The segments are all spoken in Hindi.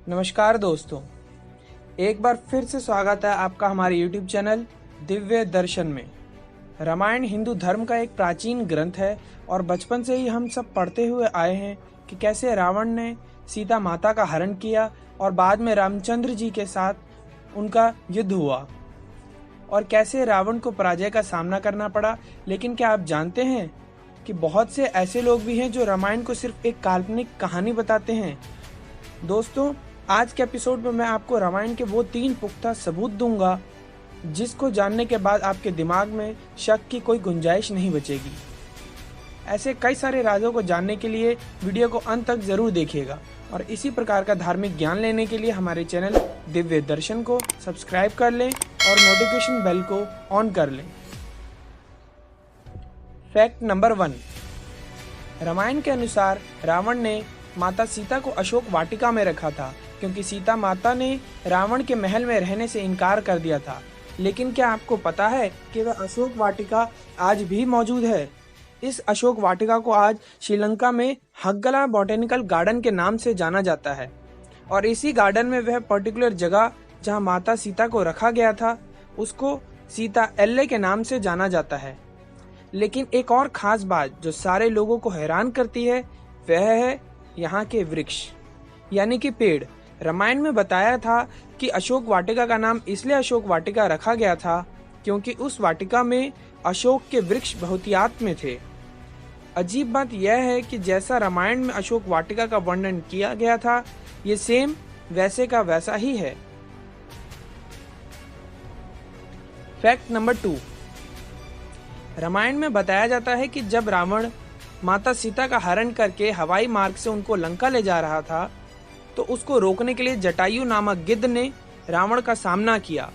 नमस्कार दोस्तों, एक बार फिर से स्वागत है आपका हमारे YouTube चैनल दिव्य दर्शन में। रामायण हिंदू धर्म का एक प्राचीन ग्रंथ है और बचपन से ही हम सब पढ़ते हुए आए हैं कि कैसे रावण ने सीता माता का हरण किया और बाद में रामचंद्र जी के साथ उनका युद्ध हुआ और कैसे रावण को पराजय का सामना करना पड़ा। लेकिन क्या आप जानते हैं कि बहुत से ऐसे लोग भी हैं जो रामायण को सिर्फ एक काल्पनिक कहानी बताते हैं। दोस्तों, आज के एपिसोड में मैं आपको रामायण के वो 3 पुख्ता सबूत दूंगा जिसको जानने के बाद आपके दिमाग में शक की कोई गुंजाइश नहीं बचेगी। ऐसे कई सारे राजों को जानने के लिए वीडियो को अंत तक जरूर देखिएगा और इसी प्रकार का धार्मिक ज्ञान लेने के लिए हमारे चैनल दिव्य दर्शन को सब्सक्राइब कर लें और नोटिफिकेशन बेल को ऑन कर लें। फैक्ट नंबर 1, रामायण के अनुसार रावण ने माता सीता को अशोक वाटिका में रखा था क्योंकि सीता माता ने रावण के महल में रहने से इनकार कर दिया था। लेकिन क्या आपको पता है कि वह अशोक वाटिका आज भी मौजूद है? इस अशोक वाटिका को आज श्रीलंका में हग्गला बॉटेनिकल गार्डन के नाम से जाना जाता है और इसी गार्डन में वह पर्टिकुलर जगह जहां माता सीता को रखा गया था उसको सीता एल्ले के नाम से जाना जाता है। लेकिन एक और खास बात जो सारे लोगों को हैरान करती है वह है यहाँ के वृक्ष यानी कि पेड़। रामायण में बताया था कि अशोक वाटिका का नाम इसलिए अशोक वाटिका रखा गया था क्योंकि उस वाटिका में अशोक के वृक्ष बहुतायत में थे। अजीब बात यह है कि जैसा रामायण में अशोक वाटिका का वर्णन किया गया था ये सेम वैसे का वैसा ही है। फैक्ट नंबर 2, रामायण में बताया जाता है कि जब रावण माता सीता का हरण करके हवाई मार्ग से उनको लंका ले जा रहा था तो उसको रोकने के लिए जटायु नामक गिद्ध ने रावण का सामना किया।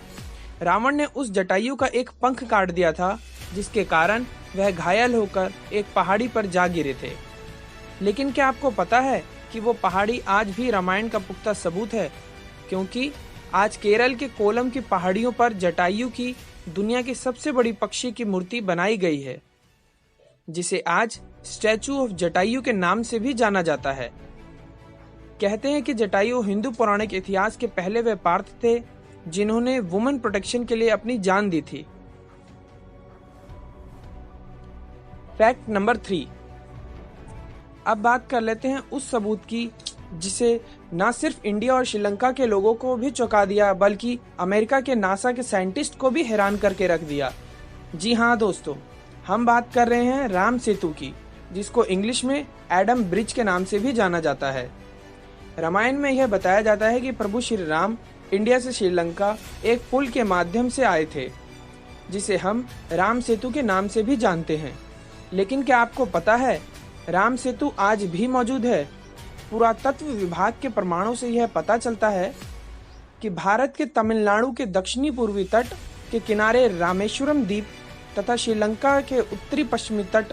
रावण ने उस जटायु का एक पंख काट दिया था जिसके कारण वह घायल होकर एक पहाड़ी पर जा गिरे थे। लेकिन क्या आपको पता है कि वो पहाड़ी आज भी रामायण का पुख्ता सबूत है क्योंकि आज केरल के कोलम की पहाड़ियों पर जटायु की दुनिया की सबसे बड़ी पक्षी की मूर्ति बनाई गई है जिसे आज स्टैचू ऑफ जटायु के नाम से भी जाना जाता है। कहते हैं कि जटायु हिंदू पौराणिक इतिहास के पहले वे पार्थ थे जिन्होंने वुमेन प्रोटेक्शन के लिए अपनी जान दी थी। फैक्ट नंबर 3, अब बात कर लेते हैं उस सबूत की जिसे न सिर्फ इंडिया और श्रीलंका के लोगों को भी चौंका दिया बल्कि अमेरिका के नासा के साइंटिस्ट को भी हैरान करके रख दिया। जी हाँ दोस्तों, हम बात कर रहे हैं राम सेतु की जिसको इंग्लिश में एडम ब्रिज के नाम से भी जाना जाता है। रामायण में यह बताया जाता है कि प्रभु श्री राम इंडिया से श्रीलंका एक पुल के माध्यम से आए थे जिसे हम राम सेतु के नाम से भी जानते हैं। लेकिन क्या आपको पता है राम सेतु आज भी मौजूद है? पुरातत्व विभाग के प्रमाणों से यह पता चलता है कि भारत के तमिलनाडु के दक्षिणी पूर्वी तट के किनारे रामेश्वरम द्वीप तथा श्रीलंका के उत्तरी पश्चिमी तट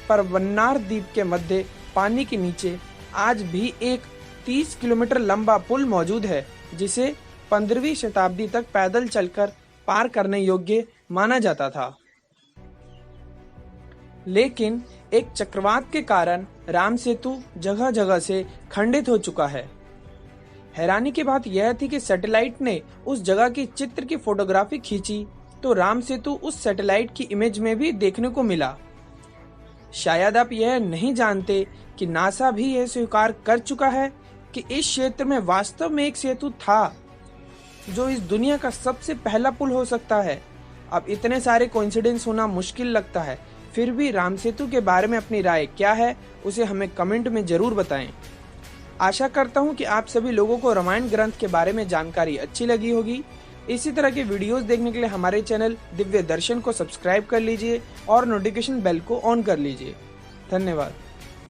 पर वन्नार द्वीप के मध्य पानी के नीचे आज भी एक 30 किलोमीटर लंबा पुल मौजूद है जिसे 15वीं शताब्दी तक पैदल चलकर पार करने योग्य माना जाता था। लेकिन एक चक्रवात के कारण राम सेतु जगह जगह से खंडित हो चुका है। हैरानी की बात यह थी कि सैटेलाइट ने उस जगह की चित्र की फोटोग्राफी खींची तो राम सेतु उस सैटेलाइट की इमेज में भी देखने को मिला। शायद आप यह नहीं जानते कि नासा भी यह स्वीकार कर चुका है कि इस क्षेत्र में वास्तव में एक सेतु था जो इस दुनिया का सबसे पहला पुल हो सकता है। अब इतने सारे कोइंसिडेंस होना मुश्किल लगता है, फिर भी राम सेतु के बारे में अपनी राय क्या है उसे हमें कमेंट में जरूर बताएं। आशा करता हूं कि आप सभी लोगों को रामायण ग्रंथ के बारे में जानकारी अच्छी लगी होगी। इसी तरह के वीडियोस देखने के लिए हमारे चैनल दिव्य दर्शन को सब्सक्राइब कर लीजिए और नोटिफिकेशन बेल को ऑन कर लीजिए। धन्यवाद।